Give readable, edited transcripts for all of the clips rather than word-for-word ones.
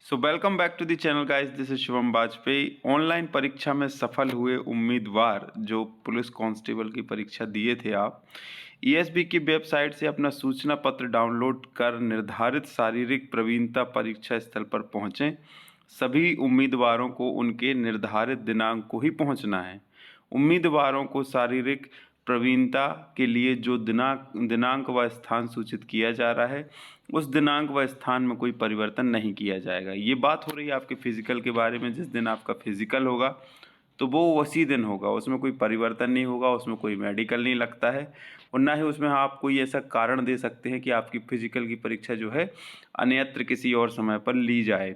So welcome back to the channel guys, this is Shivam Vajpayee. Online परीक्षा में सफल हुए उम्मीदवार जो पुलिस कांस्टेबल की परीक्षा दिए थे आप ईएसबी की वेबसाइट से अपना सूचना पत्र डाउनलोड कर निर्धारित शारीरिक प्रवीणता परीक्षा स्थल पर पहुंचें। सभी उम्मीदवारों को उनके निर्धारित दिनांक को ही पहुंचना है। उम्मीदवारों को शारीरिक प्रवीणता के लिए जो दिनांक व स्थान सूचित किया जा रहा है उस दिनांक व स्थान में कोई परिवर्तन नहीं किया जाएगा। ये बात हो रही है आपके फिजिकल के बारे में। जिस दिन आपका फिजिकल होगा तो वो उसी दिन होगा, उसमें कोई परिवर्तन नहीं होगा, उसमें कोई मेडिकल नहीं लगता है और ना ही उसमें आप कोई ऐसा कारण दे सकते हैं कि आपकी फिजिकल की परीक्षा जो है अन्यत्र किसी और समय पर ली जाए।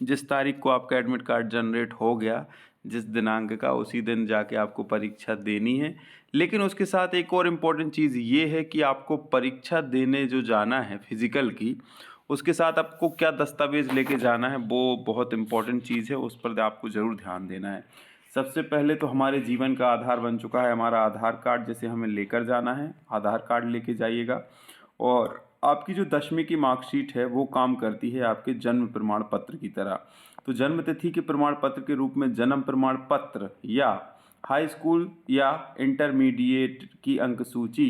जिस तारीख को आपका एडमिट कार्ड जनरेट हो गया, जिस दिनांक का, उसी दिन जाके आपको परीक्षा देनी है। लेकिन उसके साथ एक और इम्पॉर्टेंट चीज़ ये है कि आपको परीक्षा देने जो जाना है फिजिकल की, उसके साथ आपको क्या दस्तावेज़ लेके जाना है वो बहुत इम्पॉर्टेंट चीज़ है, उस पर आपको ज़रूर ध्यान देना है। सबसे पहले तो हमारे जीवन का आधार बन चुका है हमारा आधार कार्ड, जैसे हमें लेकर जाना है। आधार कार्ड लेके जाइएगा। और आपकी जो 10वीं की मार्कशीट है वो काम करती है आपके जन्म प्रमाण पत्र की तरह। तो जन्म तिथि के प्रमाण पत्र के रूप में जन्म प्रमाण पत्र या हाई स्कूल या इंटरमीडिएट की अंक सूची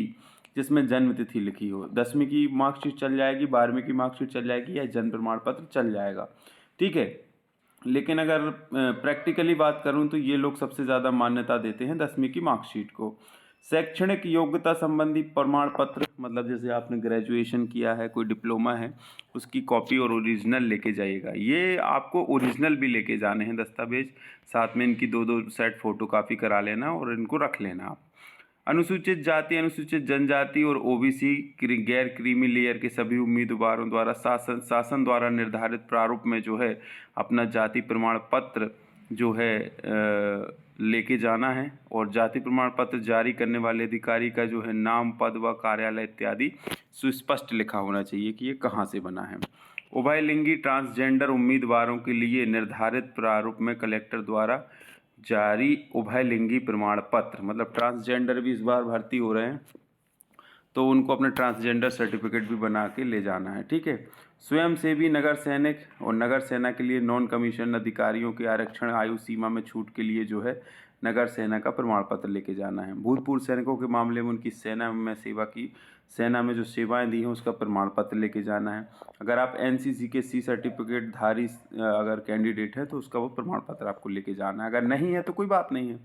जिसमें जन्म तिथि लिखी हो, 10वीं की मार्कशीट चल जाएगी, 12वीं की मार्कशीट चल जाएगी या जन्म प्रमाण पत्र चल जाएगा। ठीक है। लेकिन अगर प्रैक्टिकली बात करूं तो ये लोग सबसे ज़्यादा मान्यता देते हैं 10वीं की मार्कशीट को। शैक्षणिक योग्यता संबंधी प्रमाण पत्र, मतलब जैसे आपने ग्रेजुएशन किया है, कोई डिप्लोमा है, उसकी कॉपी और ओरिजिनल लेके जाइएगा। ये आपको ओरिजिनल भी लेके जाने हैं दस्तावेज, साथ में इनकी दो दो सेट फोटो कापी करा लेना और इनको रख लेना आप। अनुसूचित जाति, अनुसूचित जनजाति और ओबीसी गैर क्रीमी लेयर के सभी उम्मीदवारों द्वारा शासन द्वारा निर्धारित प्रारूप में जो है अपना जाति प्रमाण पत्र जो है लेके जाना है। और जाति प्रमाण पत्र जारी करने वाले अधिकारी का जो है नाम, पद व कार्यालय इत्यादि सुस्पष्ट लिखा होना चाहिए कि ये कहाँ से बना है। उभयलिंगी ट्रांसजेंडर उम्मीदवारों के लिए निर्धारित प्रारूप में कलेक्टर द्वारा जारी उभयलिंगी प्रमाण पत्र, मतलब ट्रांसजेंडर भी इस बार भर्ती हो रहे हैं तो उनको अपने ट्रांसजेंडर सर्टिफिकेट भी बना के ले जाना है। ठीक है। स्वयंसेवी नगर सैनिक और नगर सेना के लिए नॉन कमीशन अधिकारियों के आरक्षण आयु सीमा में छूट के लिए जो है नगर सेना का प्रमाण पत्र लेके जाना है। भूतपूर्व सैनिकों के मामले में उनकी सेना में सेवा की, सेना में जो सेवाएं दी हैं उसका प्रमाण पत्र लेके जाना है। अगर आप एनसीसी के सी सर्टिफिकेट धारी अगर कैंडिडेट है तो उसका वो प्रमाण पत्र आपको लेके जाना है। अगर नहीं है तो कोई बात नहीं है।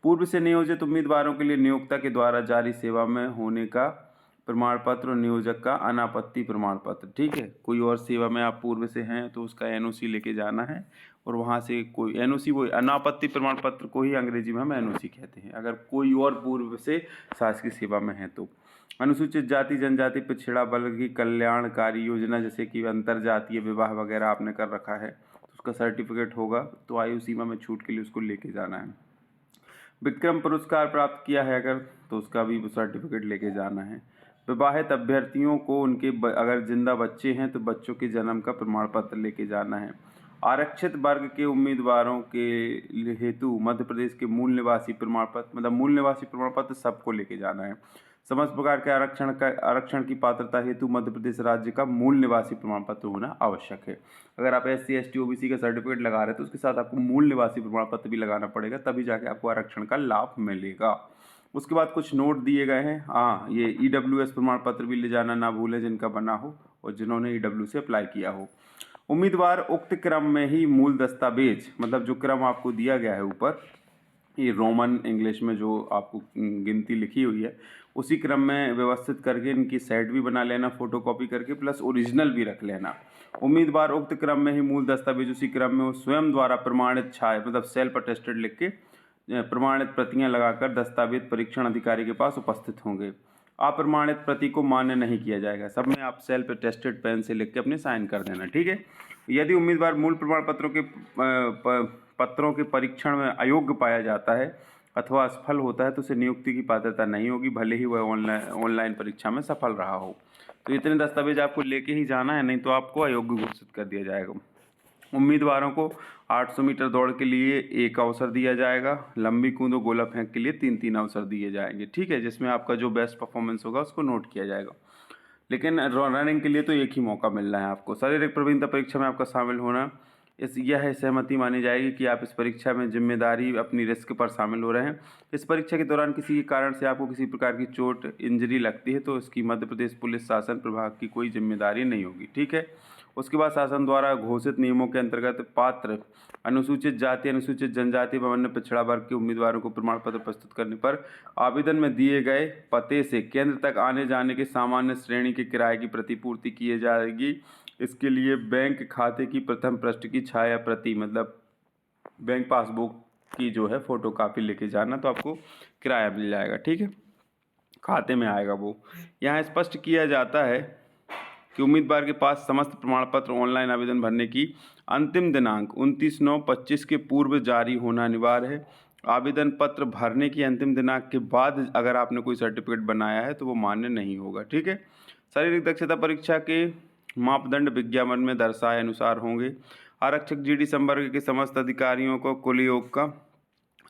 पूर्व से नियोजित उम्मीदवारों के लिए नियोक्ता के द्वारा जारी सेवा में होने का प्रमाण पत्र और नियोजक का अनापत्ति प्रमाण पत्र। ठीक है। कोई और सेवा में आप पूर्व से हैं तो उसका एनओसी लेके जाना है और वहाँ से कोई एनओसी, वो अनापत्ति प्रमाण पत्र को ही अंग्रेजी में हम एनओसी कहते हैं अगर कोई और पूर्व से शासकीय सेवा में है तो। अनुसूचित जाति जनजाति पिछड़ा वर्ग की कल्याणकारी योजना, जैसे कि अंतर जातीय विवाह वगैरह आपने कर रखा है तो उसका सर्टिफिकेट होगा, तो आयु सीमा में छूट के लिए उसको लेके जाना है। विक्रम पुरस्कार प्राप्त किया है अगर तो उसका भी सर्टिफिकेट लेके जाना है। विवाहित अभ्यर्थियों को उनके अगर जिंदा बच्चे हैं तो बच्चों के जन्म का प्रमाण पत्र लेके जाना है। आरक्षित वर्ग के उम्मीदवारों के हेतु मध्य प्रदेश के मूल निवासी प्रमाण पत्र, मतलब मूल निवासी प्रमाण पत्र सबको लेके जाना है। समस्त प्रकार के आरक्षण की पात्रता हेतु मध्य प्रदेश राज्य का मूल निवासी प्रमाण पत्र होना आवश्यक है। अगर आप SC ST OBC का सर्टिफिकेट लगा रहे हैं तो उसके साथ आपको मूल निवासी प्रमाण पत्र भी लगाना पड़ेगा, तभी जाके आपको आरक्षण का लाभ मिलेगा। उसके बाद कुछ नोट दिए गए हैं। हाँ, ये EWS प्रमाण पत्र भी ले जाना ना भूलें जिनका बना हो और जिन्होंने EW से अप्लाई किया हो। उम्मीदवार उक्त क्रम में ही मूल दस्तावेज, मतलब जो क्रम आपको दिया गया है ऊपर, ये रोमन इंग्लिश में जो आपको गिनती लिखी हुई है उसी क्रम में व्यवस्थित करके इनकी सेट भी बना लेना फोटोकॉपी करके, प्लस ओरिजिनल भी रख लेना। उम्मीदवार उक्त क्रम में ही मूल दस्तावेज उसी क्रम में वो स्वयं द्वारा प्रमाणित छाया, मतलब सेल्फ अटेस्टेड लिख के प्रमाणित प्रतियां लगाकर दस्तावेज परीक्षण अधिकारी के पास उपस्थित होंगे। अप्रमाणित प्रति को मान्य नहीं किया जाएगा। सब में आप सेल्फ अटेस्टेड पेन से लिख के अपने साइन कर देना। ठीक है। यदि उम्मीदवार मूल प्रमाण पत्रों के परीक्षण में अयोग्य पाया जाता है अथवा असफल होता है तो उसे नियुक्ति की पात्रता नहीं होगी, भले ही वह ऑनलाइन परीक्षा में सफल रहा हो। तो इतने दस्तावेज आपको लेके ही जाना है, नहीं तो आपको अयोग्य घोषित कर दिया जाएगा। उम्मीदवारों को 800 मीटर दौड़ के लिए एक अवसर दिया जाएगा। लंबी कूद और गोला फेंक के लिए 3-3 अवसर दिए जाएंगे। ठीक है। जिसमें आपका जो बेस्ट परफॉर्मेंस होगा उसको नोट किया जाएगा। लेकिन रनिंग के लिए तो एक ही मौका मिल रहा है आपको। शारीरिक प्रवीणता परीक्षा में आपका शामिल होना यह सहमति मानी जाएगी कि आप इस परीक्षा में जिम्मेदारी अपनी रिस्क पर शामिल हो रहे हैं। इस परीक्षा के दौरान किसी के कारण से आपको किसी प्रकार की चोट इंजरी लगती है तो इसकी मध्य प्रदेश पुलिस शासन प्रभाग की कोई जिम्मेदारी नहीं होगी, ठीक है। उसके बाद शासन द्वारा घोषित नियमों के अंतर्गत पात्र अनुसूचित जाति, अनुसूचित जनजाति व अन्य पिछड़ा वर्ग के उम्मीदवारों को प्रमाण पत्र प्रस्तुत करने पर आवेदन में दिए गए पते से केंद्र तक आने जाने के सामान्य श्रेणी के किराए की प्रतिपूर्ति की जाएगी। इसके लिए बैंक खाते की प्रथम पृष्ठ की छाया प्रति, मतलब बैंक पासबुक की जो है फोटो कापी लेके जाना, तो आपको किराया मिल जाएगा, ठीक है, खाते में आएगा वो। यहाँ स्पष्ट किया जाता है कि उम्मीदवार के पास समस्त प्रमाण पत्र ऑनलाइन आवेदन भरने की अंतिम दिनांक 29/9/25 के पूर्व जारी होना अनिवार्य है। आवेदन पत्र भरने की अंतिम दिनांक के बाद अगर आपने कोई सर्टिफिकेट बनाया है तो वो मान्य नहीं होगा, ठीक है। शारीरिक दक्षता परीक्षा के मापदंड विज्ञापन में दर्शाए अनुसार होंगे। आरक्षक जीडी संवर्ग के समस्त अधिकारियों को कुल योग का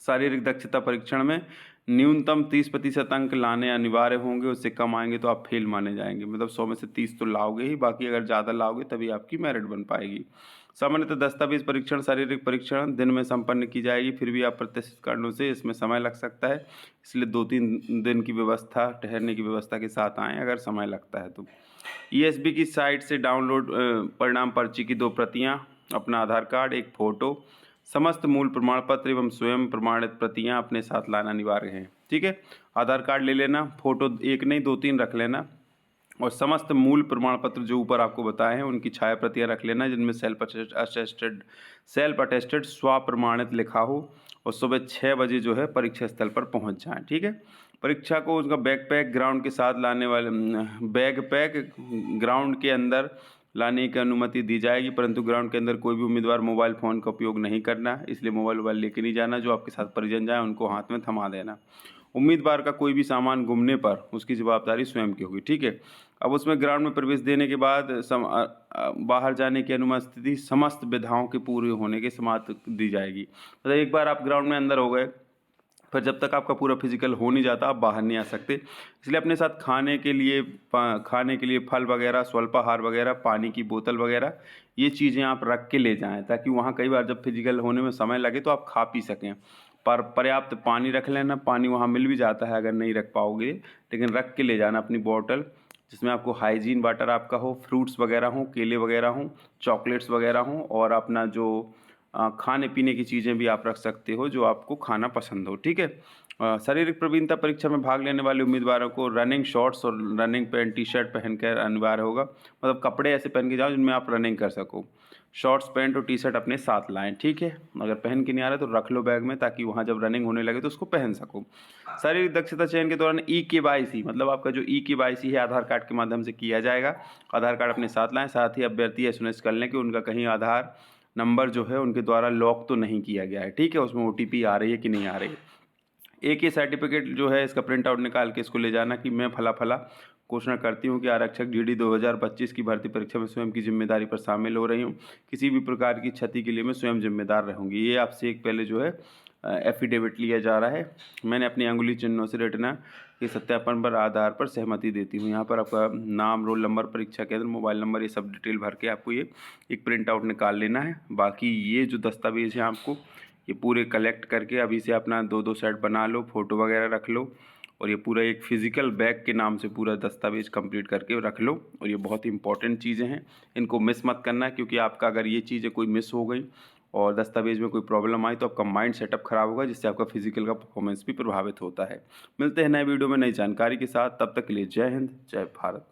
शारीरिक दक्षता परीक्षण में न्यूनतम 30% अंक लाने अनिवार्य होंगे। उससे कम आएंगे तो आप फेल माने जाएंगे। मतलब 100 में से 30 तो लाओगे ही, बाकी अगर ज़्यादा लाओगे तभी आपकी मेरिट बन पाएगी। सामान्यतः दस्तावेज परीक्षण, शारीरिक परीक्षण दिन में संपन्न की जाएगी, फिर भी आप प्रत्याशित कारणों से इसमें समय लग सकता है, इसलिए 2-3 दिन की व्यवस्था, ठहरने की व्यवस्था के साथ आएँ अगर समय लगता है तो। ईएसबी की साइट से डाउनलोड परिणाम पर्ची की 2 प्रतियाँ, अपना आधार कार्ड, एक फ़ोटो, समस्त मूल प्रमाण पत्र एवं स्वयं प्रमाणित प्रतियां अपने साथ लाना अनिवार्य है, ठीक है। आधार कार्ड ले लेना, फोटो एक नहीं 2-3 रख लेना, और समस्त मूल प्रमाण पत्र जो ऊपर आपको बताए हैं उनकी छाया प्रतियां रख लेना जिनमें सेल्फ अटेस्टेड स्वप्रमाणित लिखा हो, और सुबह 6 बजे जो है परीक्षा स्थल पर पहुंच जाएं, ठीक है। परीक्षा को उसका बैकपैक ग्राउंड के साथ लाने वाले बैकपैक ग्राउंड के अंदर लाने की अनुमति दी जाएगी, परंतु ग्राउंड के अंदर कोई भी उम्मीदवार मोबाइल फ़ोन का उपयोग नहीं करना, इसलिए मोबाइल लेके नहीं जाना। जो आपके साथ परिजन जाए उनको हाथ में थमा देना। उम्मीदवार का कोई भी सामान गुमने पर उसकी जवाबदारी स्वयं की होगी, ठीक है। अब उसमें ग्राउंड में प्रवेश देने के बाद बाहर जाने की अनुमति समस्त विधाओं के पूरे होने के समाप्त दी जाएगी। मतलब एक बार आप ग्राउंड में अंदर हो गए, फिर जब तक आपका पूरा फिजिकल हो नहीं जाता आप बाहर नहीं आ सकते। इसलिए अपने साथ खाने के लिए फल वगैरह, स्वल्पाहार वगैरह, पानी की बोतल वगैरह, ये चीज़ें आप रख के ले जाएं, ताकि वहाँ कई बार जब फिजिकल होने में समय लगे तो आप खा पी सकें। पर पर्याप्त पानी रख लेना, पानी वहाँ मिल भी जाता है अगर नहीं रख पाओगे, लेकिन रख के ले जाना अपनी बॉटल, जिसमें आपको हाइजीन वाटर आपका हो, फ्रूट्स वगैरह हों, केले वगैरह हों, चॉकलेट्स वगैरह हों, और अपना जो खाने पीने की चीज़ें भी आप रख सकते हो जो आपको खाना पसंद हो, ठीक है। शारीरिक प्रवीणता परीक्षा में भाग लेने वाले उम्मीदवारों को रनिंग शॉर्ट्स और रनिंग पैंट टी शर्ट पहनकर अनिवार्य होगा। मतलब कपड़े ऐसे पहन के जाओ जिनमें आप रनिंग कर सको। शॉर्ट्स पैंट और टी शर्ट अपने साथ लाएं, ठीक है। अगर पहन के नहीं आ रहा तो रख लो बैग में, ताकि वहाँ जब रनिंग होने लगे तो उसको पहन सको। शारीरिक दक्षता चयन के दौरान ई-केवाईसी, मतलब आपका जो ई-केवाईसी है आधार कार्ड के माध्यम से किया जाएगा। आधार कार्ड अपने साथ लाएं। साथ ही अभ्यर्थी यह सुनिश्चित कर लें कि उनका कहीं आधार नंबर जो है उनके द्वारा लॉक तो नहीं किया गया है, ठीक है। उसमें OTP आ रही है कि नहीं आ रही है। एक ही सर्टिफिकेट जो है इसका प्रिंट आउट निकाल के इसको ले जाना कि मैं फला फला घोषणा करती हूँ कि आरक्षक GD 2025 की भर्ती परीक्षा में स्वयं की जिम्मेदारी पर शामिल हो रही हूँ। किसी भी प्रकार की क्षति के लिए मैं स्वयं जिम्मेदार रहूँगी। ये आपसे एक पहले जो है एफिडेविट लिया जा रहा है। मैंने अपनी अंगुली चिन्हों से रेटिना के सत्यापन पर आधार पर सहमति देती हूँ। यहाँ पर आपका नाम, रोल नंबर, परीक्षा केंद्र, मोबाइल नंबर, ये सब डिटेल भर के आपको ये एक प्रिंट आउट निकाल लेना है। बाकी ये जो दस्तावेज हैं आपको ये पूरे कलेक्ट करके अभी से अपना 2-2 सेट बना लो, फ़ोटो वगैरह रख लो, और ये पूरा एक फ़िज़िकल बैग के नाम से पूरा दस्तावेज कंप्लीट करके रख लो। और ये बहुत ही इंपॉर्टेंट चीज़ें हैं, इनको मिस मत करना, क्योंकि आपका अगर ये चीज़ें कोई मिस हो गई और दस्तावेज में कोई प्रॉब्लम आई तो आपका माइंड सेटअप ख़राब होगा, जिससे आपका फिजिकल का परफॉर्मेंस भी प्रभावित होता है। मिलते हैं नए वीडियो में नई जानकारी के साथ, तब तक के लिए जय हिंद, जय भारत।